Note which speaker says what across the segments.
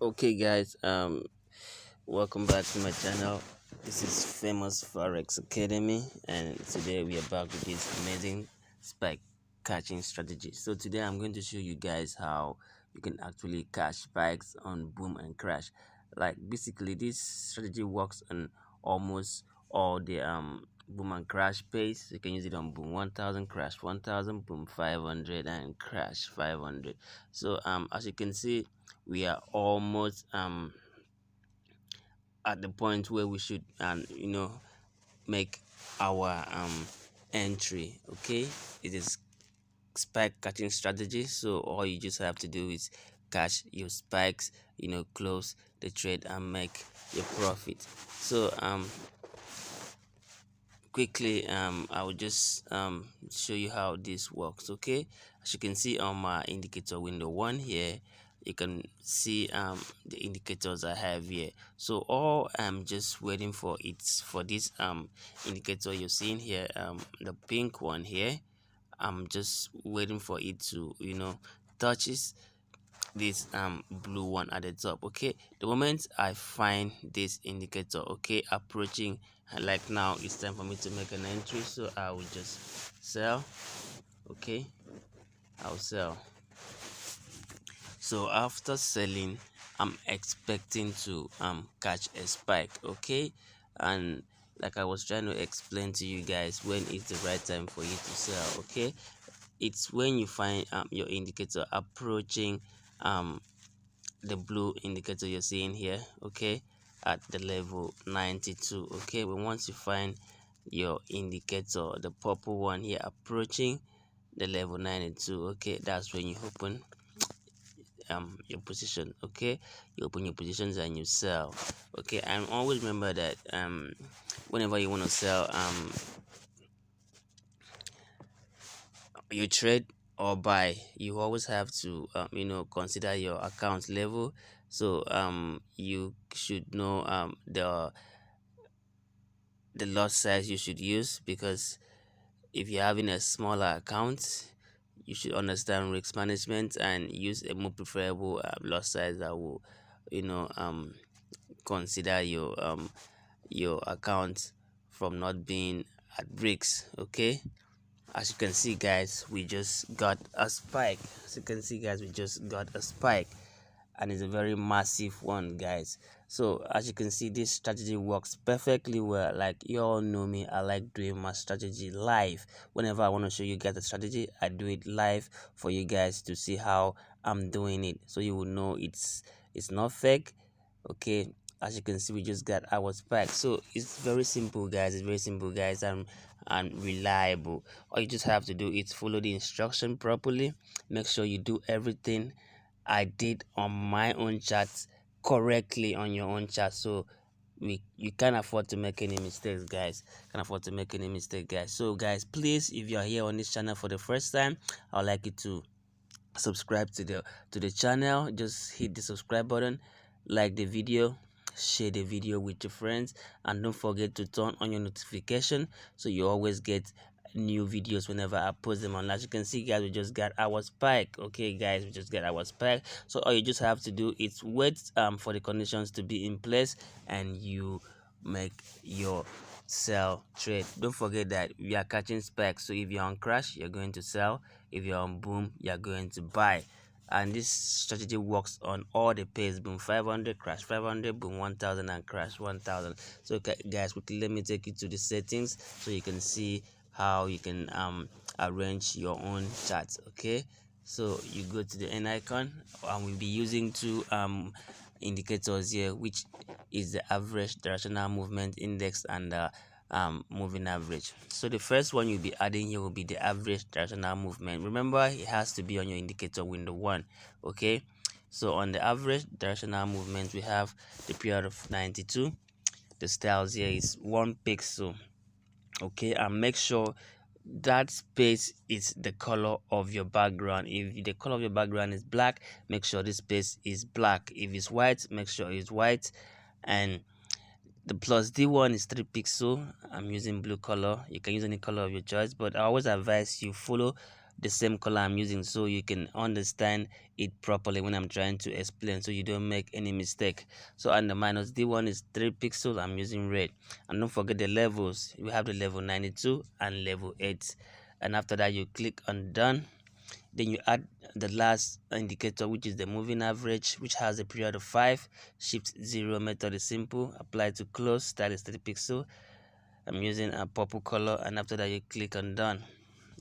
Speaker 1: Okay, guys, welcome back to my channel. This is Famous Forex Academy, and today we are back with this amazing spike catching strategy. So today I'm going to show you guys how you can actually catch spikes on boom and crash. Like basically, this strategy works on almost all the boom and crash pace. You can use it on boom 1000, crash 1000, boom 500, and crash 500. So as you can see, we are almost at the point where we should make our entry. Okay, it is spike catching strategy, so all you just have to do is catch your spikes, close the trade and make your profit. So quickly I will just show you how this works. Okay, as you can see on my indicator window one here, you can see the indicators I have here. So all I'm just waiting for it's for this indicator you're seeing here, the pink one here. I'm just waiting for it to touches this blue one at the top. Okay, the moment I find this indicator approaching, and like now it's time for me to make an entry, so I will just sell. Okay, I'll sell. So after selling, I'm expecting to catch a spike. Okay, and like I was trying to explain to you guys, when is the right time for you to sell. Okay, it's when you find your indicator approaching the blue indicator you're seeing here, okay, at the level 92. Okay, but once you find your indicator, the purple one here, approaching the level 92, okay, that's when you open your position. Okay, you open your positions and you sell. Okay, and always remember that whenever you want to sell you trade or buy, you always have to consider your account level. So you should know the lot size you should use, because if you're having a smaller account, you should understand risk management and use a more preferable lot size that will you know um consider your account from not being at risk. Okay, as you can see guys, we just got a spike. As you can see guys, we just got a spike, and it's a very massive one guys. So as you can see, this strategy works perfectly well. Like you all know me, I like doing my strategy live. Whenever I want to show you guys the strategy, I do it live for you guys to see how I'm doing it, so you will know it's not fake. Okay, as you can see, we just got our spike. So it's very simple guys, it's very simple guys, and reliable. All you just have to do is follow the instruction properly. Make sure you do everything I did on my own charts correctly on your own chart, so you can't afford to make any mistakes guys. Can't afford to make any mistake guys. So guys, please, if you are here on this channel for the first time, I would like you to subscribe to the channel. Just hit the subscribe button, like the video, share the video with your friends, and don't forget to turn on your notification so you always get new videos whenever I post them on. As you can see guys, we just got our spike. Okay guys, we just got our spike. So all you just have to do is wait for the conditions to be in place, and you make your sell trade. Don't forget that we are catching spikes, so if you're on crash, you're going to sell. If you're on boom, you're going to buy. And this strategy works on all the pays: boom 500, crash 500, boom 1000, and crash 1000. So guys, quickly let me take you to the settings so you can see how you can arrange your own charts. Okay, so you go to the n icon, and we'll be using two indicators here, which is the average directional movement index and the moving average. So the first one you'll be adding here will be the average directional movement. Remember, it has to be on your indicator window one. Okay, so on the average directional movement, we have the period of 92. The styles here is 1 pixel. Okay, and make sure that space is the color of your background. If the color of your background is black, make sure this space is black. If it's white, make sure it's white. And the plus D one is 3 pixel. I'm using blue color. You can use any color of your choice, but I always advise you follow the same color I'm using so you can understand it properly when I'm trying to explain, so you don't make any mistake. So, and the minus D1 is 3 pixels. I'm using red. And don't forget the levels. We have the level 92 and level 8. And after that, you click on done. Then you add the last indicator, which is the moving average, which has a period of 5. Shift 0 method is simple. Apply to close. Style is 30 pixel. I'm using a purple color. And after that, you click on done.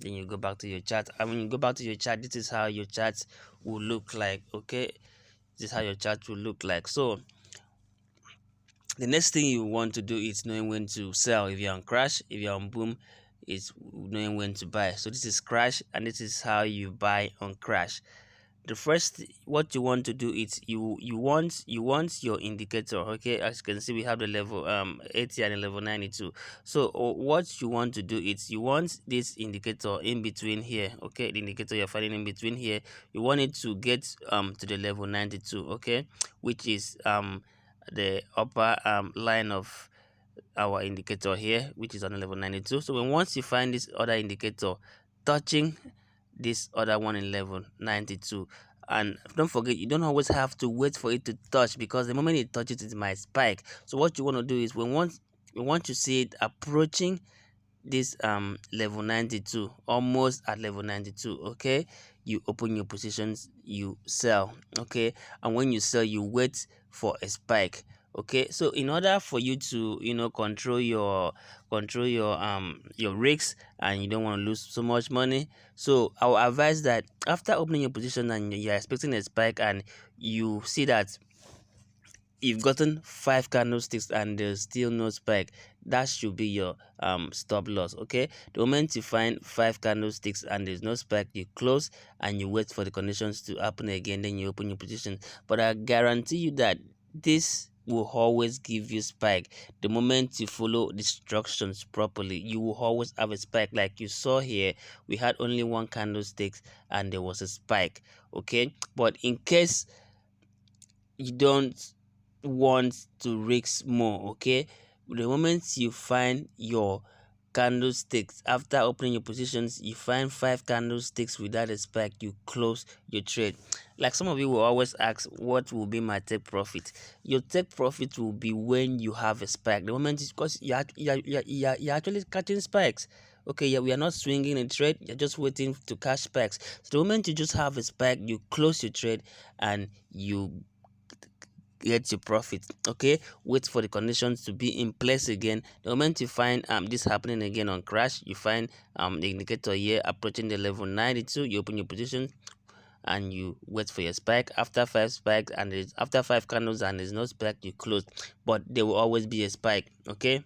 Speaker 1: Then you go back to your chart. And when you go back to your chart, this is how your chart will look like. Okay, this is how your chart will look like. So the next thing you want to do is knowing when to sell. If you're on crash, if you're on boom, it's knowing when to buy. So this is crash, and this is how you buy on crash. The first, what you want to do is you want your indicator. Okay, as you can see, we have the level 80 and the level 92. So what you want to do is you want this indicator in between here. Okay, the indicator you're finding in between here, you want it to get to the level 92. Okay, which is the upper line of our indicator here, which is on level 92. So when once you find this other indicator touching this other one in level 92, and don't forget, you don't always have to wait for it to touch, because the moment it touches it might spike. So what you want to do is when once you want to see it approaching this level 92, almost at level 92, okay, you open your positions, you sell. Okay, and when you sell, you wait for a spike. Okay, so in order for you to control your risks, and you don't want to lose so much money, so I will advise that after opening your position and you're expecting a spike, and you see that you've gotten 5 candlesticks and there's still no spike, that should be your stop loss. Okay, the moment you find 5 candlesticks and there's no spike, you close and you wait for the conditions to happen again, then you open your position. But I guarantee you that this will always give you spike. The moment you follow the instructions properly, you will always have a spike. Like you saw here, we had only 1 candlestick and there was a spike. Okay, but in case you don't want to risk more, okay, the moment you find your candlesticks after opening your positions, you find 5 candlesticks without a spike, you close your trade. Like some of you will always ask, what will be my take profit? Your take profit will be when you have a spike. The moment is because you're actually catching spikes. Okay, yeah, we are not swinging a trade, you're just waiting to catch spikes. So the moment you just have a spike, you close your trade and you get your profit. Okay, wait for the conditions to be in place again. The moment you find this happening again on crash, you find the indicator here approaching the level 92, you open your position and you wait for your spike. After 5 spikes and after 5 candles and there's no spike, you close, but there will always be a spike. Okay,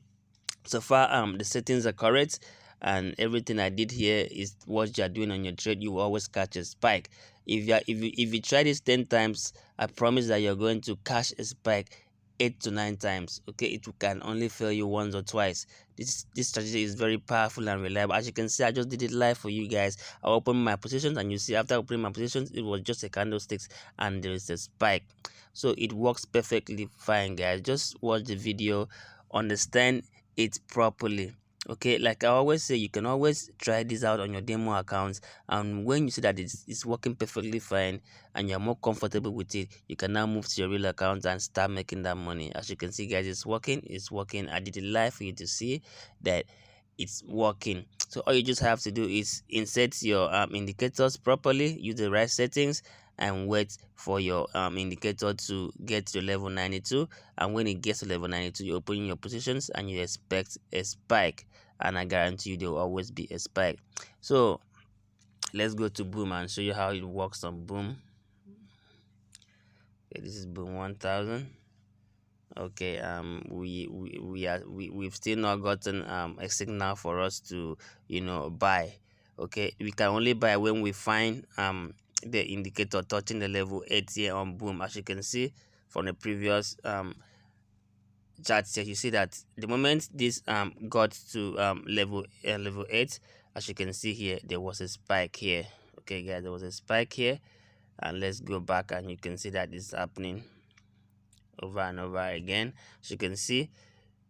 Speaker 1: so far the settings are correct, and everything I did here is what you are doing on your trade. You will always catch a spike. If you try this 10 times, I promise that you're going to catch a spike 8 to 9 times. Okay, it can only fail you once or twice. This strategy is very powerful and reliable. As you can see, I just did it live for you guys. I opened my positions, and you see after opening my positions, it was just a candlesticks and there is a spike. So it works perfectly fine, guys. Just watch the video, understand it properly. Okay, like I always say, you can always try this out on your demo accounts, and when you see that it's working perfectly fine and you're more comfortable with it, you can now move to your real account and start making that money. As you can see, guys, it's working. I did it live for you to see that it's working. So all you just have to do is insert your indicators properly, use the right settings, and wait for your indicator to get to level 92. And when it gets to level 92, you open your positions and you expect a spike, and I guarantee you there will always be a spike. So let's go to boom and show you how it works on boom. Okay, this is boom 1000. Okay, we've still not gotten a signal for us to buy. Okay, we can only buy when we find the indicator touching the level 8 here on boom. As you can see from the previous charts here, you see that the moment this got to level 8, as you can see here, there was a spike here. Okay, guys, there was a spike here, and let's go back and you can see that it's happening over and over again. As you can see,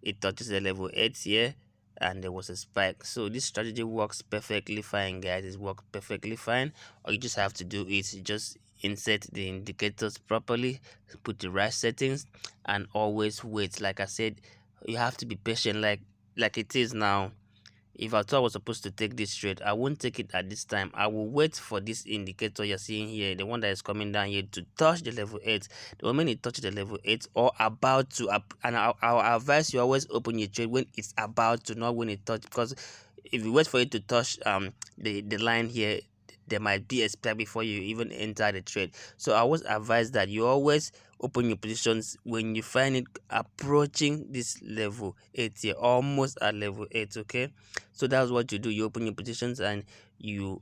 Speaker 1: it touches the level 8 here, and there was a spike. So this strategy works perfectly fine, guys. It works perfectly fine. All you just have to do is just insert the indicators properly, put the right settings, and always wait. Like I said, you have to be patient, like it is now. If I thought I was supposed to take this trade, I won't take it at this time. I will wait for this indicator you're seeing here, the one that is coming down here, to touch the level 8. The moment it touches the level 8 or about to, and I'll advise you always open your trade when it's about to, not when it touch, because if you wait for it to touch the line here, there might be a spike before you even enter the trade. So I always advise that you always open your positions when you find it approaching this level 8 here, almost at level 8. Okay, so that's what you do. You open your positions and you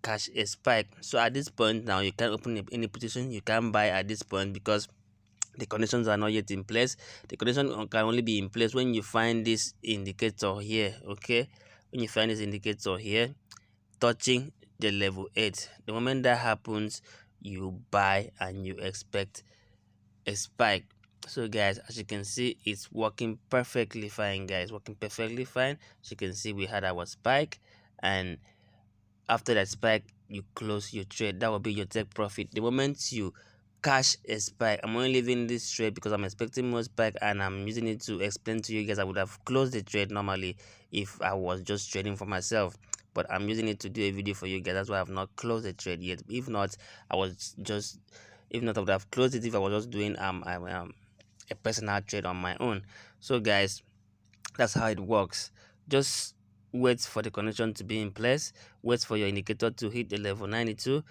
Speaker 1: catch a spike. So at this point now, you can't open any position, you can't buy at this point because the conditions are not yet in place. The condition can only be in place when you find this indicator here. Okay, when you find this indicator here touching the level 8, the moment that happens, you buy and you expect a spike. So guys, as you can see, it's working perfectly fine, guys. Working perfectly fine. As you can see, we had our spike, and after that spike, you close your trade. That will be your take profit. The moment you cash a spike, I'm only leaving this trade because I'm expecting more spike, and I'm using it to explain to you guys. I would have closed the trade normally if I was just trading for myself, but I'm using it to do a video for you guys. That's why I've not closed the trade yet. If not, I was just if not, I would have closed it if I was just doing a personal trade on my own. So guys, that's how it works. Just wait for the connection to be in place, wait for your indicator to hit the level 92,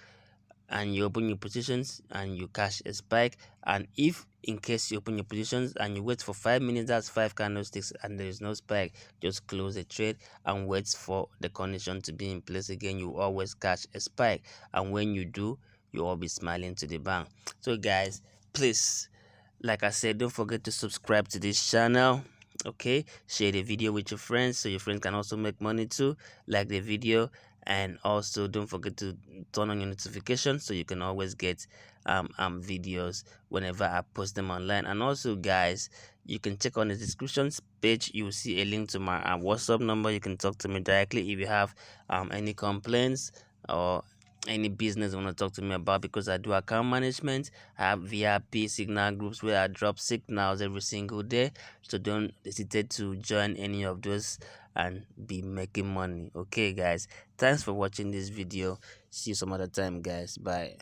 Speaker 1: and you open your positions and you cash a spike. And if in case you open your positions and you wait for 5 minutes, that's 5 candlesticks, and there is no spike, just close the trade and wait for the condition to be in place again. You always catch a spike, and when you do, you all be smiling to the bank. So guys, please, like I said, don't forget to subscribe to this channel. Okay, share the video with your friends so your friends can also make money too. Like the video, and also don't forget to turn on your notifications so you can always get videos whenever I post them online. And also guys, you can check on the descriptions page. You'll see a link to my WhatsApp number. You can talk to me directly if you have any complaints or any business you want to talk to me about, because I do account management. I have VIP signal groups where I drop signals every single day. So don't hesitate to join any of those and be making money. Okay guys, thanks for watching this video. See you some other time, guys. Bye.